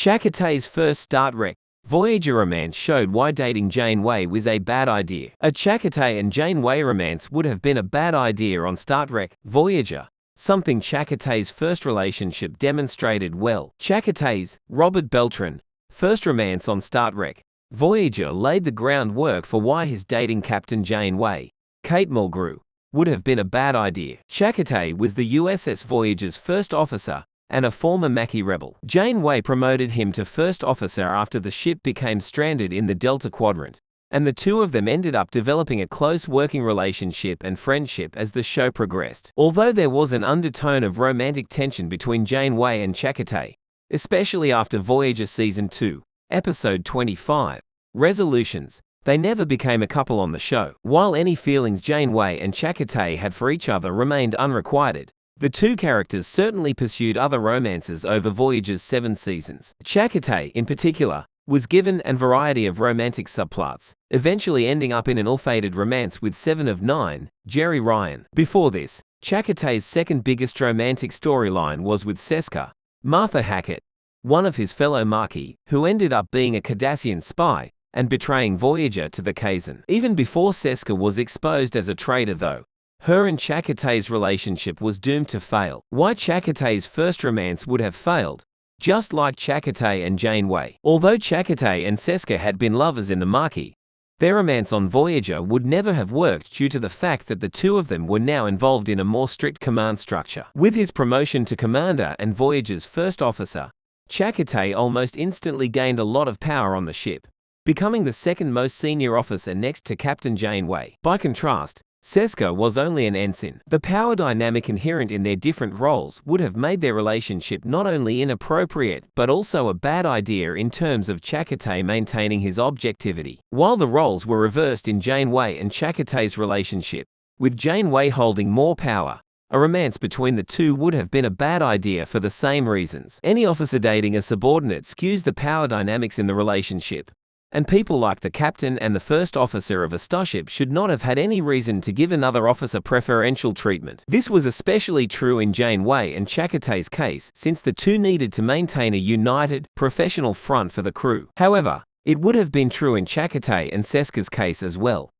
Chakotay's first Star Trek Voyager romance showed why dating Janeway was a bad idea. A Chakotay and Janeway romance would have been a bad idea on Star Trek Voyager, something Chakotay's first relationship demonstrated well. Chakotay's Robert Beltran first romance on Star Trek Voyager laid the groundwork for why his dating Captain Janeway, Kate Mulgrew, would have been a bad idea. Chakotay was the USS Voyager's first officer and a former Maquis rebel. Janeway promoted him to first officer after the ship became stranded in the Delta Quadrant, and the two of them ended up developing a close working relationship and friendship as the show progressed. Although there was an undertone of romantic tension between Janeway and Chakotay, especially after Voyager Season 2, Episode 25, Resolutions, they never became a couple on the show. While any feelings Janeway and Chakotay had for each other remained unrequited, the two characters certainly pursued other romances over Voyager's 7 seasons. Chakotay, in particular, was given a variety of romantic subplots, eventually ending up in an ill-fated romance with 7 of 9, Jerry Ryan. Before this, Chakotay's second biggest romantic storyline was with Seska, Martha Hackett, one of his fellow Maquis, who ended up being a Cardassian spy and betraying Voyager to the Kazon. Even before Seska was exposed as a traitor though, her and Chakotay's relationship was doomed to fail. Why Chakotay's first romance would have failed, just like Chakotay and Janeway. Although Chakotay and Seska had been lovers in the Maquis, their romance on Voyager would never have worked due to the fact that the two of them were now involved in a more strict command structure. With his promotion to commander and Voyager's first officer, Chakotay almost instantly gained a lot of power on the ship, becoming the second most senior officer next to Captain Janeway. By contrast, Seska was only an ensign. The power dynamic inherent in their different roles would have made their relationship not only inappropriate but also a bad idea in terms of Chakotay maintaining his objectivity. While the roles were reversed in Janeway and Chakotay's relationship, with Janeway holding more power, a romance between the two would have been a bad idea for the same reasons. Any officer dating a subordinate skews the power dynamics in the relationship, and people like the captain and the first officer of a starship should not have had any reason to give another officer preferential treatment. This was especially true in Janeway and Chakotay's case, since the two needed to maintain a united, professional front for the crew. However, it would have been true in Chakotay and Seska's case as well.